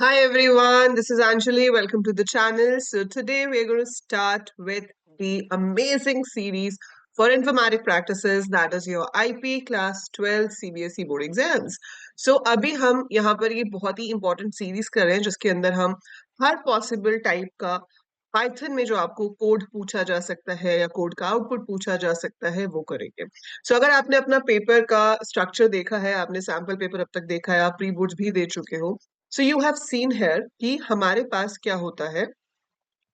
Hi everyone, this is Anjali. Welcome to the channel. So today we're going to start with the amazing series for informatic practices, that is your IP class 12 CBSE board exams. So अभी हम यहाँ पर ये बहुत ही important series कर रहे हैं जिसके अंदर हम हर possible type का पाइथन में जो आपको कोड पूछा जा सकता है या कोड का आउटपुट पूछा जा सकता है वो करेंगे। सो अगर आपने अपना पेपर का स्ट्रक्चर देखा है, आपने सैंपल पेपर अब तक देखा है, आप प्री बोर्ड्स भी दे चुके हो, so you have seen here कि हमारे पास क्या होता है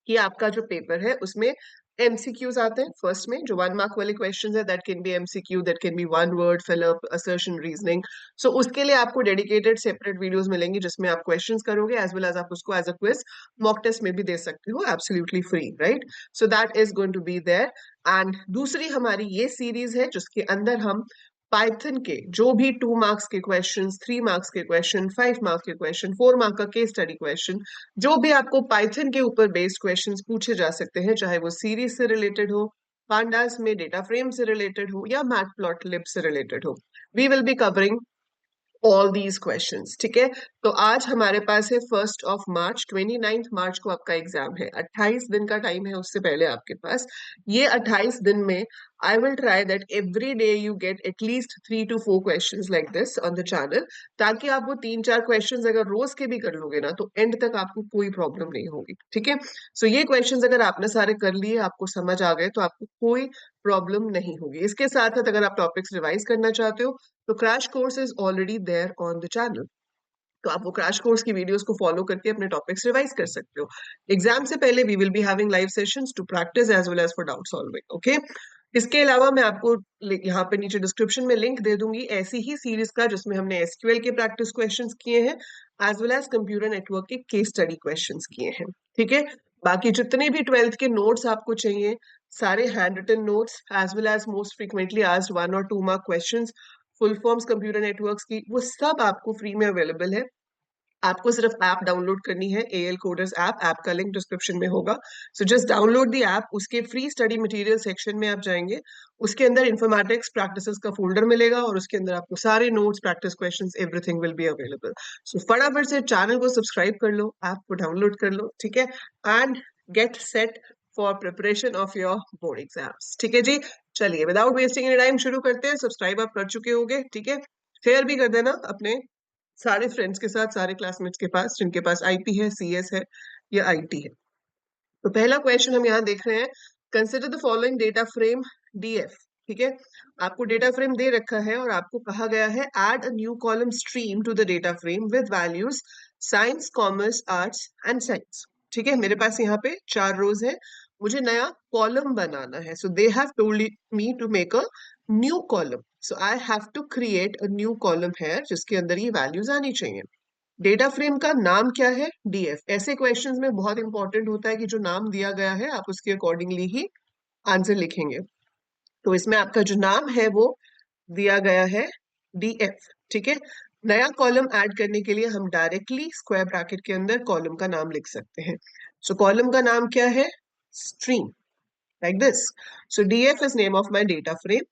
कि आपका जो पेपर है उसमें एमसीक्यूज आते हैं फर्स्ट में, जो 1 मार्क वाले क्वेश्चंस है, that can be MCQ, that can be one word fill up, assertion, reasoning. So उसके लिए आपको डेडिकेटेड सेपरेट वीडियोस मिलेंगी जिसमें आप क्वेश्चंस करोगे एज वेल एज आप उसको as a quiz mock test में भी दे सकते हो, absolutely free, right? So that is going to be there. And दूसरी हमारी ये सीरीज है जिसके अंदर हम पाइथन के जो भी 2 मार्क्स के क्वेश्चन, 3 मार्क्स के क्वेश्चन, 5 मार्क्स के क्वेश्चन, 4 मार्क का केस स्टडी क्वेश्चन, जो भी आपको पाइथन के ऊपर बेस्ड क्वेश्चंस पूछे जा सकते हैं, चाहे वो सीरीज से रिलेटेड हो, पांडास में डेटा फ्रेम से रिलेटेड हो या मैटप्लॉटलिब से रिलेटेड हो, we will be covering all these questions. ठीक है, तो आज हमारे पास है 1 मार्च, 29 मार्च को आपका एग्जाम है। 28 दिन का टाइम है उससे पहले आपके पास। ये 28 दिन में I will try that every day you get at least 3 to 4 questions like this on the channel, ताकि आप वो 3-4 क्वेश्चंस अगर रोज के भी कर लोगे ना तो एंड तक आपको कोई प्रॉब्लम नहीं होगी। ठीक है, सो ये क्वेश्चंस अगर आपने सारे कर लिए, आपको समझ आ गए, तो आपको कोई प्रॉब्लम नहीं होगी। इसके साथ साथ अगर आप टॉपिक्स रिवाइज करना चाहते हो तो crash course is already there on the channel, तो आप वो क्रैश कोर्स की वीडियोस को फॉलो करके अपने टॉपिक्स रिवाइज कर सकते हो। एग्जाम से पहले we will be having live sessions to practise as well as for doubt solving. Okay, इसके अलावा मैं आपको यहाँ पे नीचे डिस्क्रिप्शन में लिंक दे दूंगी ऐसी ही सीरीज का जिसमें हमने एसक्यूएल के प्रैक्टिस क्वेश्चंस किए हैं as well as computer network के केस स्टडी क्वेश्चंस किए हैं। ठीक है, बाकी जितने भी 12th के नोट्स आपको चाहिए, सारे handwritten notes as well as most frequently asked 1 और 2 mark questions, full forms computer networks की, वो सब आपको फ्री में अवेलेबल है। आपको सिर्फ ऐप डाउनलोड करनी है, एएल कोडर्स ऐप का लिंक डिस्क्रिप्शन में होगा। So just download the app, उसके फ्री स्टडी मटेरियल सेक्शन में आप जाएंगे, उसके अंदर इंफॉर्मेटिक्स प्रैक्टिसेस का फोल्डर मिलेगा और उसके अंदर आपको सारे notes, practice questions, everything will be available. So फटाफट से चैनल को सब्सक्राइब कर लो, ऐप को डाउनलोड कर लो, ठीक है, and get set for preparation of your board exams. ठीक है जी, चलिए विदाउट वेस्टिंग एनी टाइम शुरू करते हैं। सब्सक्राइब आप कर चुके होंगे, ठीक है, शेयर भी कर देना अपने सारे फ्रेंड्स के साथ, सारे क्लासमेट्स के पास जिनके पास आईपी है, सीएस है या आईटी है। तो पहला क्वेश्चन हम यहाँ देख रहे हैं, consider the following data frame DF. ठीक है, आपको डेटा फ्रेम दे रखा है और आपको कहा गया है add a new column stream to the data frame with values science, commerce, arts and science. ठीक है, मेरे पास यहाँ पे 4 रोज है, मुझे नया कॉलम बनाना है। So they have told me to make a new column, so I have to create a new column है जिसके अंदर ये वैल्यूज आनी चाहिए। डेटा फ्रेम का नाम क्या है? डीएफ। ऐसे क्वेश्चंस में बहुत इंपॉर्टेंट होता है कि जो नाम दिया गया है आप उसके अकॉर्डिंगली ही आंसर लिखेंगे। तो इसमें आपका जो नाम है वो दिया गया है डीएफ। ठीक है, नया कॉलम ऐड करने के लिए हम डायरेक्टली स्क्वायर ब्रैकेट के अंदर कॉलम का नाम लिख सकते हैं। सो कॉलम का नाम क्या है? Stream, like this. So DF is name of my data frame,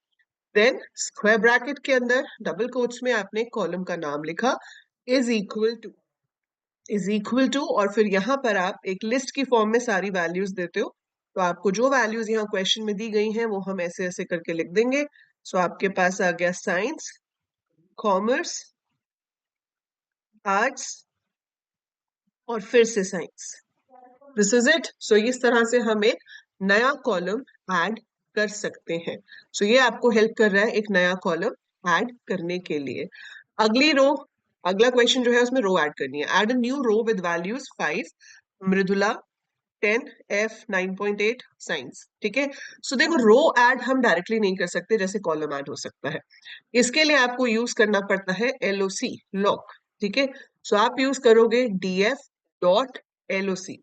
then square bracket के अंदर डबल कोट्स में आपने कॉलम का नाम लिखा, is equal to, is equal to, और फिर यहाँ पर आप एक लिस्ट की फॉर्म में सारी वैल्यूज देते हो। तो आपको जो वैल्यूज यहाँ क्वेश्चन में दी गई हैं वो हम ऐसे ऐसे करके लिख देंगे। सो आपके पास आ गया साइंस, कॉमर्स, आर्ट्स और फिर से science. This is it. So इस तरह से हम एक नया कॉलम ऐड कर सकते हैं। सो ये आपको हेल्प कर रहा है एक नया कॉलम ऐड करने के लिए। अगली रो, अगला क्वेश्चन जो है उसमें रो ऐड करनी है। Add a new row with values 5, Mridula 10, F 9.8, science. ठीक है, सो देखो रो ऐड हम डायरेक्टली नहीं कर सकते जैसे कॉलम ऐड हो सकता है, इसके लिए आपको यूज करना पड़ता है LOC, लॉक। ठीक है, सो आप यूज करोगे DF डॉट LOC।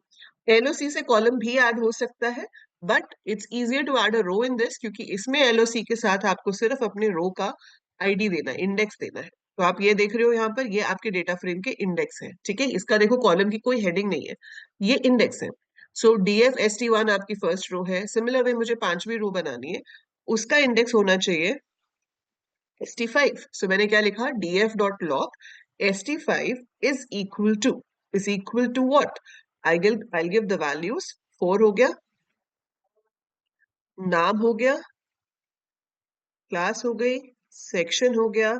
LOC से कॉलम भी ऐड हो सकता है, but it's easier to add a row in this, क्योंकि इसमें LOC के साथ आपको सिर्फ अपने रो का आईडी देना है, इंडेक्स देना है। तो आप ये देख रहे हो यहाँ पर, ये आपके डेटा फ्रेम के इंडेक्स है। ठीक है, इसका देखो कॉलम की कोई हेडिंग नहीं है, ये इंडेक्स है। सो DF ST1 आपकी फर्स्ट रो है। सिमिलर वे मुझे 5वीं रो बनानी है, उसका इंडेक्स होना चाहिए ST5। सो मैंने क्या लिखा? DF dot loc ST5 is equal to, is equal to what? I'll give the values. 4 हो गया, नाम हो गया, क्लास हो गई, सेक्शन हो गया,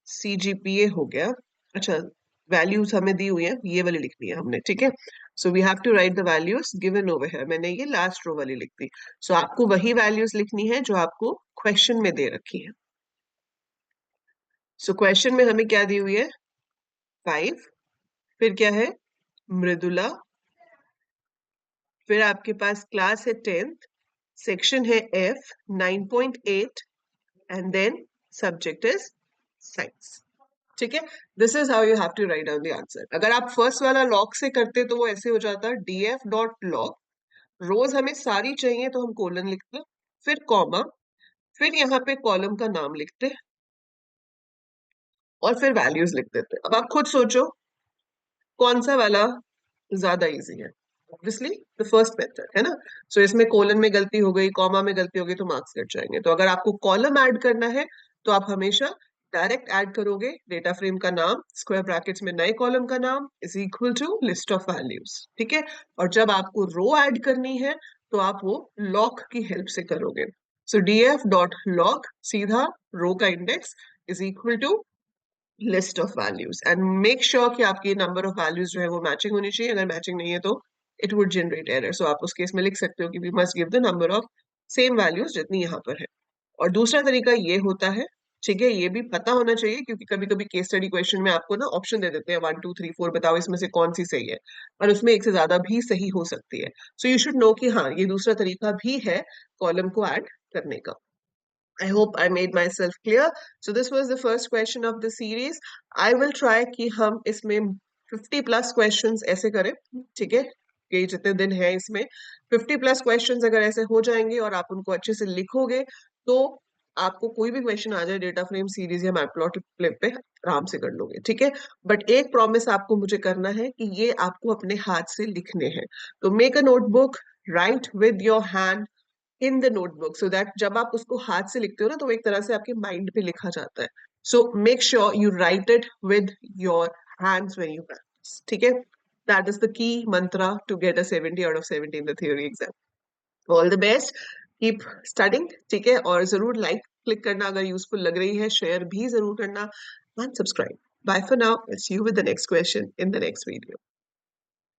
CGPA हो गया. अच्छा, वैल्यूज हमें दी हुई है, ये वाली लिखनी है हमने, ठीक है. So we have to write the values given over here. मैंने ये लास्ट रो वाली लिख दी. सो आपको वही वैल्यूज लिखनी है जो आपको क्वेश्चन में दे रखी है. सो क्वेश्चन में हमें क्या दी हुई है? 5. फिर क्या है? मृदुला. फिर आपके पास क्लास है 10th, सेक्शन है F 9.8 and then subject is science. ठीक है. This is how you have to write down the answer. अगर आप फर्स्ट वाला लॉग से करते तो वो ऐसे हो जाता, df.log. रोज हमें सारी चाहिए तो हम कोलन लिखते, फिर कॉमा, फिर यहाँ पे कॉलम का नाम लिखते और फिर वैल्यूज लिख देते. अब आप खुद सोचो कौन सा वाला ज्यादा इजी है. ऑब्वियसली द फर्स्ट मेथड है ना. सो इसमें कोलन में गलती हो गई, कॉमा में गलती हो गई तो मार्क्स कट जाएंगे. तो अगर आपको कॉलम ऐड करना है तो आप हमेशा डायरेक्ट ऐड करोगे डेटा फ्रेम का नाम, स्क्वायर ब्रैकेट्स में नए कॉलम का नाम is equal to list of values. ठीक है. और जब आपको रो ऐड करनी है तो आप वो लॉग की हेल्प से करोगे. सो df.log सीधा रो का index is equal to list of values. And make sure कि आपकी नंबर ऑफ वैल्यूज जो है वो मैचिंग होनी चाहिए. अगर मैचिंग नहीं है तो it would generate error. So आप उस केस में लिख सकते हो कि we must give the number of same values जितनी यहाँ पर है. और दूसरा तरीका ये होता है, ठीक है, ये भी पता होना चाहिए क्योंकि कभी कभी केस स्टडी क्वेश्चन में आपको ना ऑप्शन दे देते हैं 1 2 3 4 बताओ इसमें से कौन सी सही है, और उसमें एक से ज्यादा भी सही हो सकती है. सो यू शुड नो कि हाँ ये दूसरा तरीका भी है कॉलम को ऐड करने का. I hope I made myself clear. So this was the first question of the series. I will try कि हम इसमें 50 plus questions ऐसे करें, ठीक है. ये जितने दिन है इसमें 50 plus questions अगर ऐसे हो जाएंगे और आप उनको अच्छे से लिखोगे तो आपको कोई भी क्वेश्चन आ जाए डेटा फ्रेम सीरीज या मैटप्लॉटलिब पे आराम से कर लोगे. ठीक है. बट एक प्रॉमिस आपको मुझे करना है कि ये आपको अपने हाथ से लिखने हैं. तो make a notebook, right with your hand in the notebook so that जब आप उसको हाथ से लिखते हो ना तो वो एक तरह से आपके माइंड पे लिखा जाता है. So make sure you write it with your hands when you practise. ठीक है. That is the key mantra to get a 70 out of 70 in the theory exam. All the best. Keep studying. ठीक है. और जरूर like click करना अगर useful लग रही है, शेयर भी जरूर करना, and subscribe. Bye for now. Let's see you with the next question in the next video.